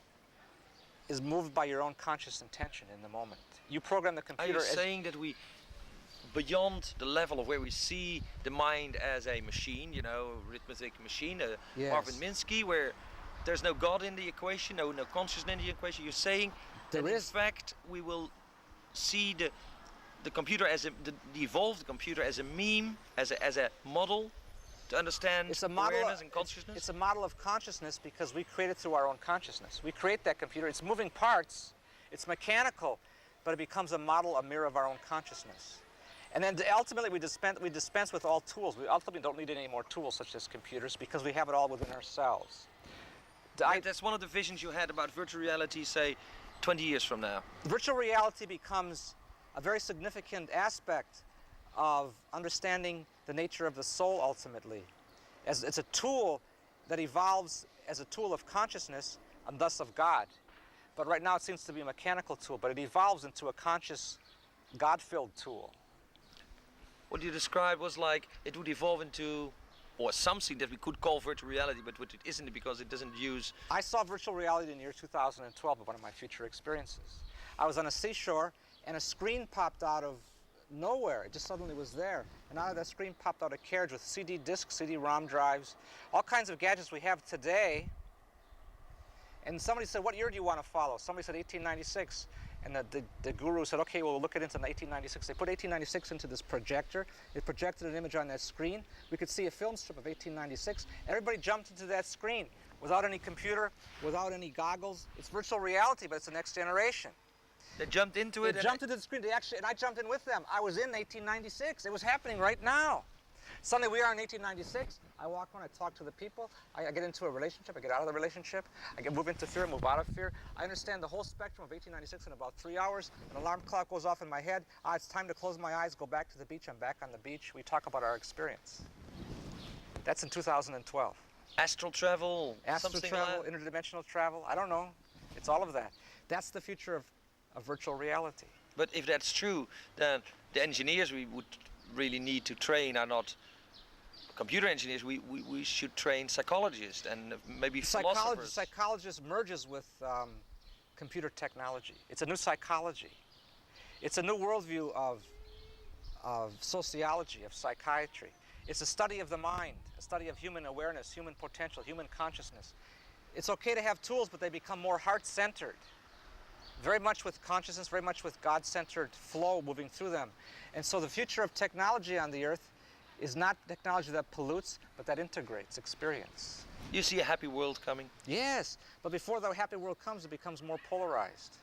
moved by your own conscious intention in the moment. You program the computer. Are you saying that we, beyond the level of where we see the mind as a machine, arithmetic machine, yes. Marvin Minsky, where there's no God in the equation, no consciousness in the equation, you're saying that in fact we will see the computer as the evolved computer as a meme, as a model to understand awareness and consciousness? It's a model of consciousness because we create it through our own consciousness. We create that computer. It's moving parts. It's mechanical, but it becomes a model, a mirror of our own consciousness. And then ultimately we dispense with all tools. We ultimately don't need any more tools such as computers because we have it all within ourselves. That's one of the visions you had about virtual reality, say, 20 years from now. Virtual reality becomes a very significant aspect of understanding the nature of the soul ultimately. As it's a tool that evolves as a tool of consciousness and thus of God. But right now it seems to be a mechanical tool, but it evolves into a conscious, God-filled tool. What you described was like it would evolve into, or something that we could call virtual reality, but what it isn't because it doesn't use... I saw virtual reality in the year 2012 of one of my future experiences. I was on a seashore and a screen popped out of nowhere. It just suddenly was there. And out of that screen popped out a carriage with CD discs, CD-ROM drives, all kinds of gadgets we have today. And somebody said, what year do you want to follow? Somebody said 1896. And the guru said, okay, well, we'll look at it into 1896. They put 1896 into this projector. It projected an image on that screen. We could see a film strip of 1896. Everybody jumped into that screen without any computer, without any goggles. It's virtual reality, but it's the next generation. They jumped into it? They jumped into the screen. And I jumped in with them. I was in 1896. It was happening right now. Suddenly we are in 1896. I walk around, I talk to the people. I get into a relationship, I get out of the relationship. I move into fear, move out of fear. I understand the whole spectrum of 1896 in about 3 hours. An alarm clock goes off in my head. It's time to close my eyes, go back to the beach. I'm back on the beach. We talk about our experience. That's in 2012. Astral travel? Astral travel, interdimensional travel. I don't know. It's all of that. That's the future of virtual reality. But if that's true, then the engineers we would really need to train are not computer engineers. We should train psychologists and maybe philosophers. Psychologist merges with computer technology. It's a new psychology. It's a new worldview of sociology, of psychiatry. It's a study of the mind, a study of human awareness, human potential, human consciousness. It's okay to have tools, but they become more heart-centered. Very much with consciousness, very much with God-centered flow moving through them. And so the future of technology on the earth is not technology that pollutes, but that integrates experience. You see a happy world coming? Yes, but before the happy world comes, it becomes more polarized.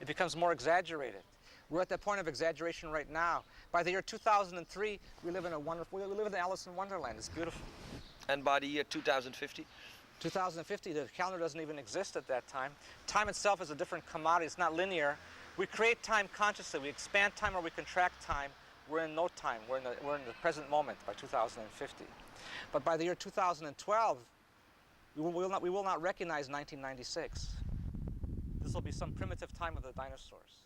It becomes more exaggerated. We're at that point of exaggeration right now. By the year 2003, we live in Alice in Wonderland. It's beautiful. And by the year 2050? 2050, the calendar doesn't even exist at that time. Time itself is a different commodity. It's not linear. We create time consciously. We expand time or we contract time. We're in no time. We're in the present moment by 2050. But by the year 2012, we will not recognize 1996. This will be some primitive time of the dinosaurs.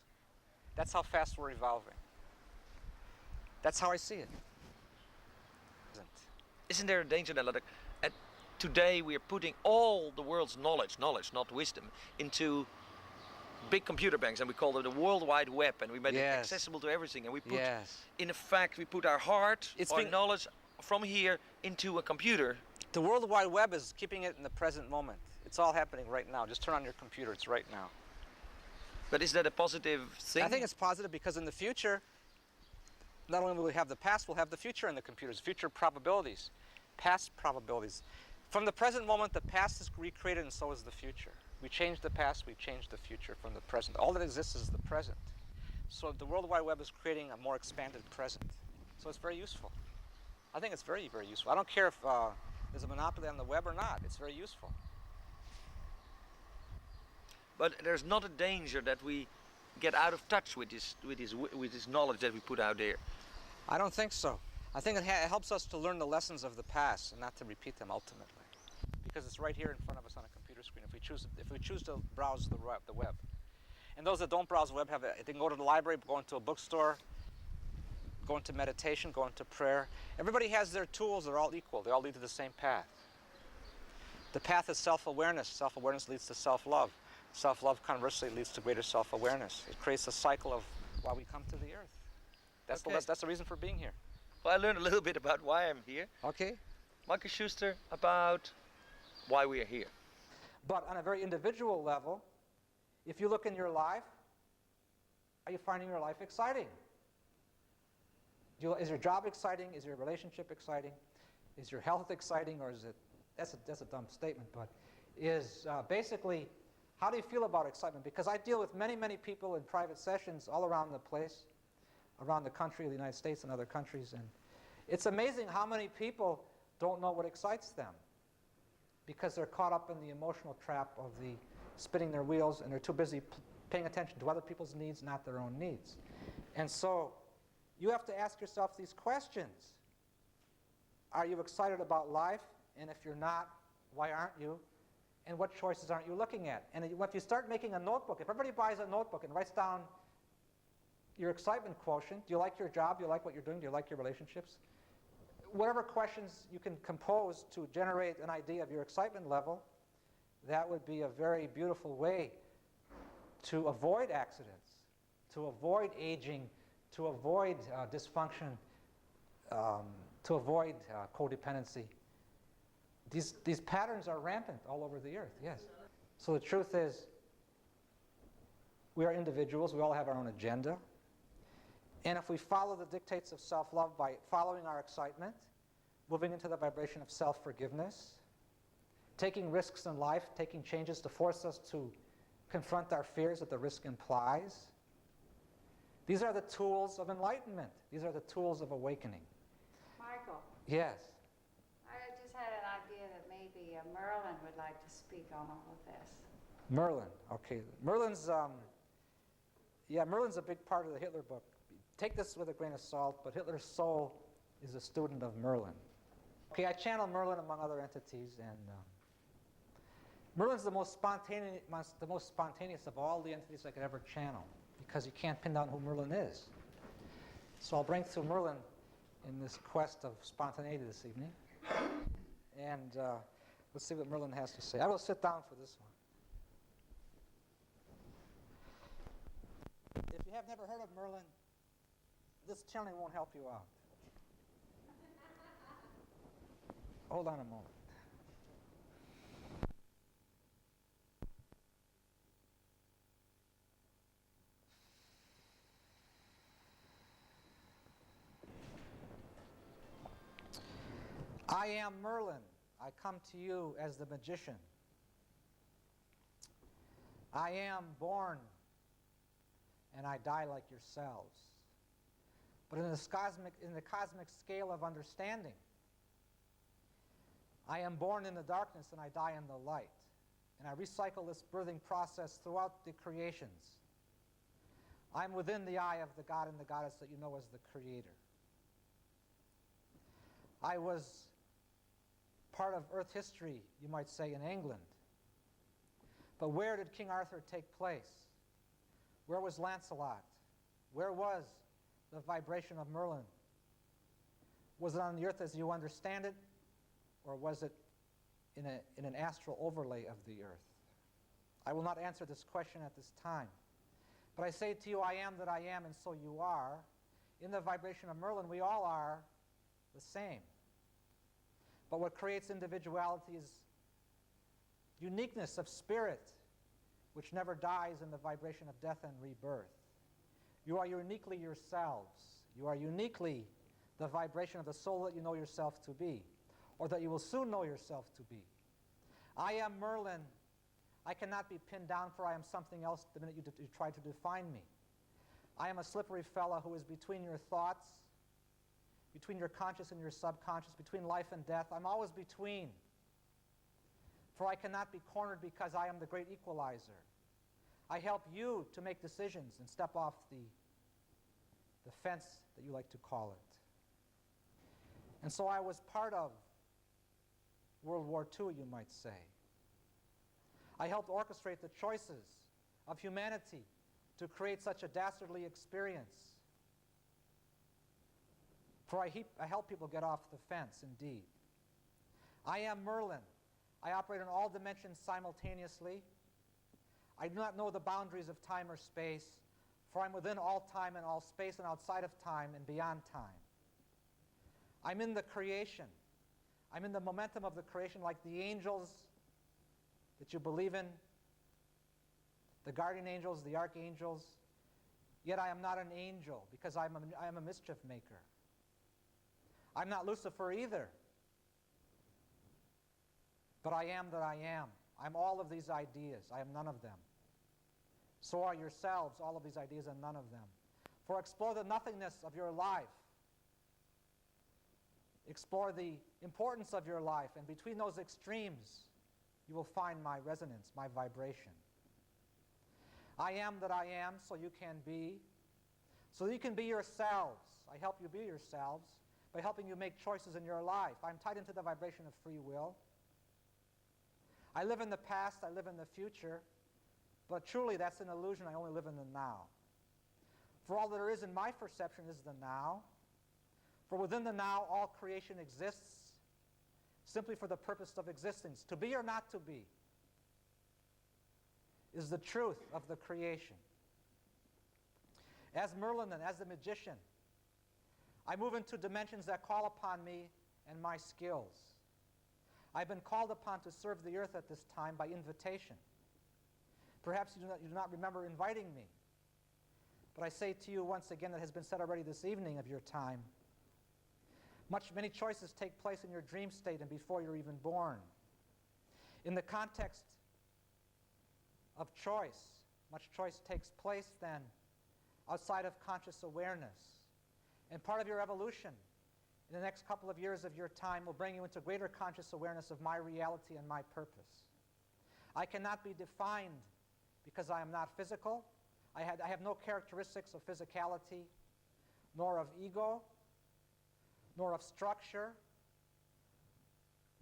That's how fast we're evolving. That's how I see it. Isn't there a danger that today we are putting all the world's knowledge, not wisdom, into big computer banks, and we call it the World Wide Web, and we made it accessible to everything, and we put, in effect, we put our heart, our knowledge from here into a computer. The World Wide Web is keeping it in the present moment. It's all happening right now. Just turn on your computer, it's right now. But is that a positive thing? I think it's positive because in the future, not only will we have the past, we'll have the future in the computers, future probabilities, past probabilities. From the present moment, the past is recreated and so is the future. We change the past, we change the future from the present. All that exists is the present. So the World Wide Web is creating a more expanded present. So it's very useful. I think it's very, very useful. I don't care if there's a monopoly on the web or not. It's very useful. But there's not a danger that we get out of touch with this knowledge that we put out there. I don't think so. I think it helps us to learn the lessons of the past and not to repeat them ultimately, because it's right here in front of us on a computer screen. If we choose to browse the web, and those that don't browse the web they can go to the library, go into a bookstore, go into meditation, go into prayer. Everybody has their tools. They're all equal. They all lead to the same path. The path is self-awareness. Self-awareness leads to self-love. Self-love conversely leads to greater self-awareness. It creates a cycle of why we come to the earth. That's the reason for being here. Well, I learned a little bit about why I'm here. Okay. Michael Schuster, about why we are here. But on a very individual level, if you look in your life, are you finding your life exciting? Is your job exciting? Is your relationship exciting? Is your health exciting? Or is it, that's a dumb statement, but is basically, how do you feel about excitement? Because I deal with many, many people in private sessions all around the place, around the country, the United States and other countries, and it's amazing how many people don't know what excites them because they're caught up in the emotional trap of the spinning their wheels, and they're too busy paying attention to other people's needs, not their own needs. And so you have to ask yourself these questions. Are you excited about life? And if you're not, why aren't you? And what choices aren't you looking at? And if you start making a notebook, if everybody buys a notebook and writes down your excitement quotient, do you like your job? Do you like what you're doing? Do you like your relationships? Whatever questions you can compose to generate an idea of your excitement level, that would be a very beautiful way to avoid accidents, to avoid aging, to avoid dysfunction, to avoid codependency. These patterns are rampant all over the earth, yes. So the truth is, we are individuals, we all have our own agenda. And if we follow the dictates of self-love by following our excitement, moving into the vibration of self-forgiveness, taking risks in life, taking changes to force us to confront our fears that the risk implies, these are the tools of enlightenment. These are the tools of awakening. Michael. Yes. I just had an idea that maybe Merlin would like to speak on all of this. Merlin, okay. Merlin's a big part of the Hitler book. Take this with a grain of salt, but Hitler's soul is a student of Merlin. Okay, I channel Merlin among other entities, and Merlin's the most spontaneous of all the entities I could ever channel. because you can't pin down who Merlin is. So I'll bring through Merlin in this quest of spontaneity this evening. And let's see what Merlin has to say. I will sit down for this one. If you have never heard of Merlin, this channeling won't help you out. Hold on a moment. I am Merlin. I come to you as the magician. I am born and I die like yourselves. But in the cosmic scale of understanding, I am born in the darkness and I die in the light. And I recycle this birthing process throughout the creations. I'm within the eye of the God and the Goddess that you know as the Creator. I was part of Earth history, you might say, in England. But where did King Arthur take place? Where was Lancelot? Where was the vibration of Merlin? Was it on the earth as you understand it, or was it in an astral overlay of the earth? I will not answer this question at this time. But I say to you, I am that I am, and so you are. In the vibration of Merlin, we all are the same. But what creates individuality is uniqueness of spirit, which never dies in the vibration of death and rebirth. You are uniquely yourselves. You are uniquely the vibration of the soul that you know yourself to be, or that you will soon know yourself to be. I am Merlin. I cannot be pinned down, for I am something else the minute you try to define me. I am a slippery fella who is between your thoughts, between your conscious and your subconscious, between life and death. I'm always between. For I cannot be cornered because I am the great equalizer. I help you to make decisions and step off the fence that you like to call it. And so I was part of World War II, you might say. I helped orchestrate the choices of humanity to create such a dastardly experience. For I help people get off the fence, indeed. I am Merlin. I operate in all dimensions simultaneously. I do not know the boundaries of time or space, for I'm within all time and all space and outside of time and beyond time. I'm in the creation. I'm in the momentum of the creation like the angels that you believe in, the guardian angels, the archangels. Yet I am not an angel because I am a mischief maker. I'm not Lucifer either. But I am that I am. I'm all of these ideas. I am none of them. So are yourselves, all of these ideas and none of them. For explore the nothingness of your life. Explore the importance of your life, and between those extremes, you will find my resonance, my vibration. I am that I am, so you can be. So you can be yourselves. I help you be yourselves by helping you make choices in your life. I'm tied into the vibration of free will. I live in the past, I live in the future, but truly that's an illusion. I only live in the now. For all there is in my perception is the now. For within the now, all creation exists simply for the purpose of existence. To be or not to be is the truth of the creation. As Merlin and as the magician, I move into dimensions that call upon me and my skills. I've been called upon to serve the earth at this time by invitation. Perhaps you do not remember inviting me, but I say to you once again that has been said already this evening of your time. Many choices take place in your dream state and before you're even born. In the context of choice, much choice takes place then outside of conscious awareness. And part of your evolution in the next couple of years of your time will bring you into greater conscious awareness of my reality and my purpose. I cannot be defined because I am not physical. I have no characteristics of physicality, nor of ego, nor of structure,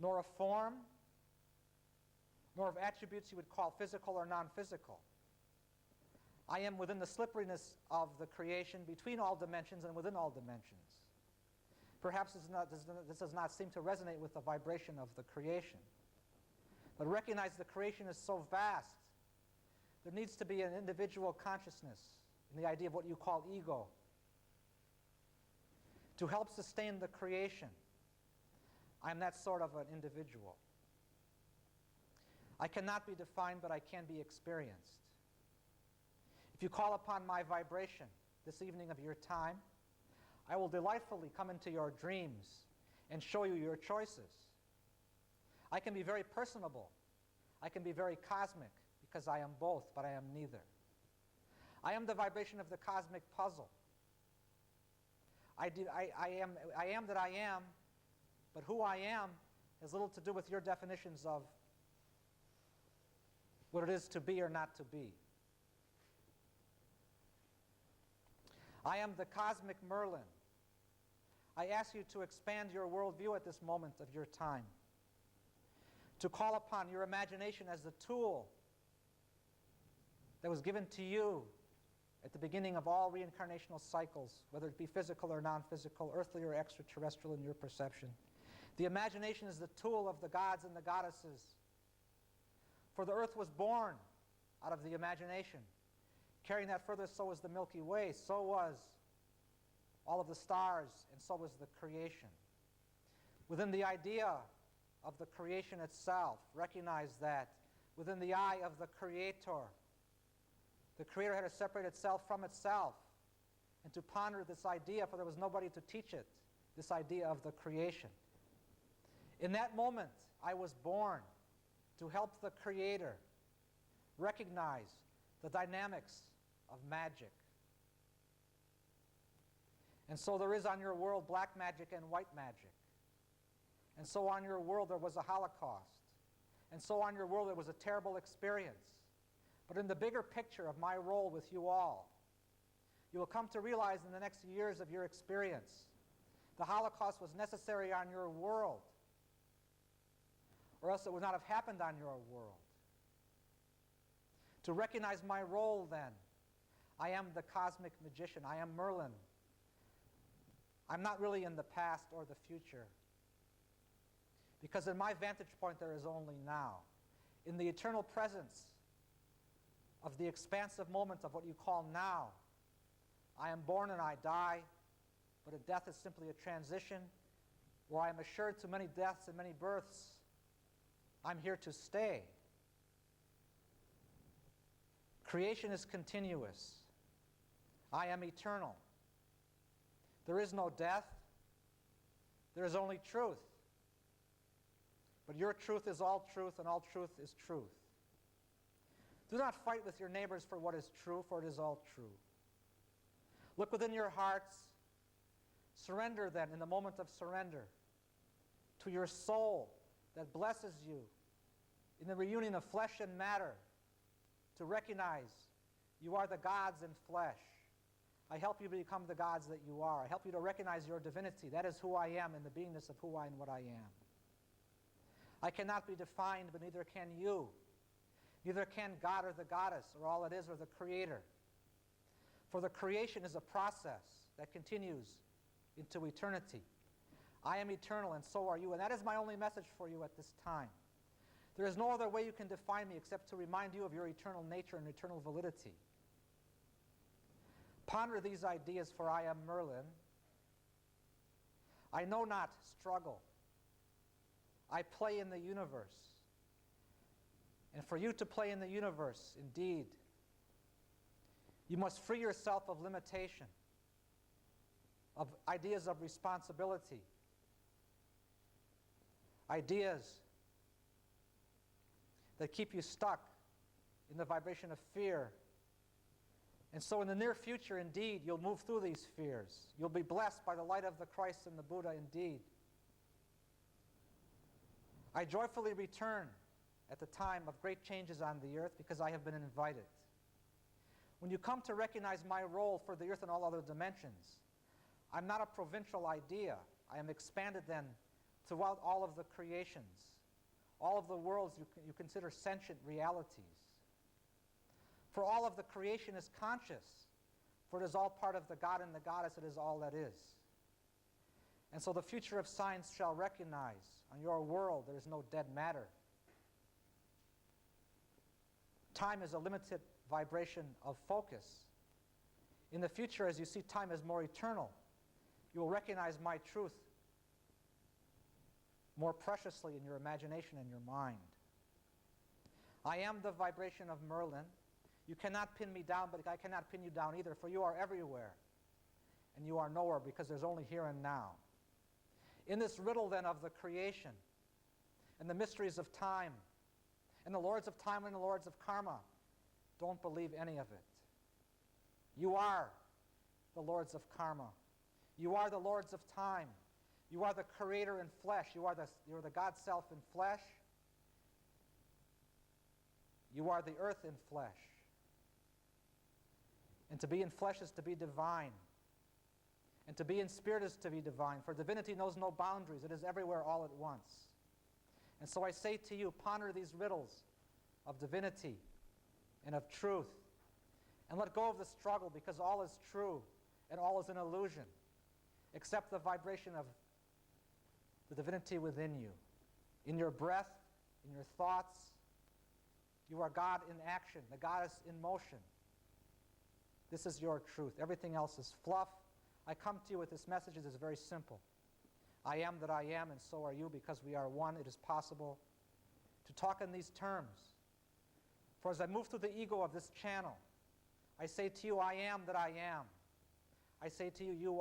nor of form, nor of attributes you would call physical or non-physical. I am within the slipperiness of the creation, between all dimensions and within all dimensions. Perhaps this does not seem to resonate with the vibration of the creation. But recognize the creation is so vast. There needs to be an individual consciousness in the idea of what you call ego to help sustain the creation. I'm that sort of an individual. I cannot be defined, but I can be experienced. If you call upon my vibration this evening of your time, I will delightfully come into your dreams and show you your choices. I can be very personable. I can be very cosmic, because I am both, but I am neither. I am the vibration of the cosmic puzzle. I am that I am, but who I am has little to do with your definitions of what it is to be or not to be. I am the cosmic Merlin. I ask you to expand your worldview at this moment of your time, to call upon your imagination as the tool that was given to you at the beginning of all reincarnational cycles, whether it be physical or non-physical, earthly or extraterrestrial in your perception. The imagination is the tool of the gods and the goddesses. For the earth was born out of the imagination. Carrying that further, so was the Milky Way, so was all of the stars, and so was the creation. Within the idea of the creation itself, recognize that within the eye of the Creator had to separate itself from itself and to ponder this idea, for there was nobody to teach it, this idea of the creation. In that moment, I was born to help the Creator recognize the dynamics of magic. And so there is on your world black magic and white magic. And so on your world there was a Holocaust. And so on your world there was a terrible experience. But in the bigger picture of my role with you all, you will come to realize in the next years of your experience, the Holocaust was necessary on your world, or else it would not have happened on your world. To recognize my role then, I am the cosmic magician. I am Merlin. I'm not really in the past or the future, because in my vantage point there is only now. In the eternal presence of the expansive moment of what you call now, I am born and I die, but a death is simply a transition where I am assured to many deaths and many births, I'm here to stay. Creation is continuous. I am eternal. There is no death. There is only truth. But your truth is all truth, and all truth is truth. Do not fight with your neighbors for what is true, for it is all true. Look within your hearts. Surrender then, in the moment of surrender, to your soul that blesses you in the reunion of flesh and matter, to recognize you are the gods in flesh. I help you become the gods that you are. I help you to recognize your divinity. That is who I am in the beingness of who I and what I am. I cannot be defined, but neither can you. Neither can God or the goddess, or all it is, or the Creator. For the creation is a process that continues into eternity. I am eternal, and so are you. And that is my only message for you at this time. There is no other way you can define me except to remind you of your eternal nature and eternal validity. Ponder these ideas, for I am Merlin. I know not struggle. I play in the universe. And for you to play in the universe, indeed, you must free yourself of limitation, of ideas of responsibility, ideas that keep you stuck in the vibration of fear. And so in the near future, indeed, you'll move through these fears. You'll be blessed by the light of the Christ and the Buddha, indeed. I joyfully return at the time of great changes on the earth because I have been invited. When you come to recognize my role for the earth and all other dimensions, I'm not a provincial idea. I am expanded then throughout all of the creations, all of the worlds you consider sentient realities. For all of the creation is conscious, for it is all part of the God and the Goddess, it is all that is. And so the future of science shall recognize, on your world there is no dead matter. Time is a limited vibration of focus. In the future, as you see time as more eternal, you will recognize my truth more preciously in your imagination and your mind. I am the vibration of Merlin. You cannot pin me down, but I cannot pin you down either, for you are everywhere, and you are nowhere, because there's only here and now. In this riddle, then, of the creation, and the mysteries of time, and the lords of time and the lords of karma, don't believe any of it. You are the lords of karma. You are the lords of time. You are the creator in flesh. You are the God self in flesh. You are the earth in flesh. And to be in flesh is to be divine. And to be in spirit is to be divine. For divinity knows no boundaries. It is everywhere all at once. And so I say to you, ponder these riddles of divinity and of truth. And let go of the struggle, because all is true and all is an illusion. Accept the vibration of the divinity within you. In your breath, in your thoughts, you are God in action, the Goddess in motion. This is your truth. Everything else is fluff. I come to you with this message that is very simple. I am that I am, and so are you, because we are one. It is possible to talk in these terms. For as I move through the ego of this channel, I say to you, I am that I am. I say to you, you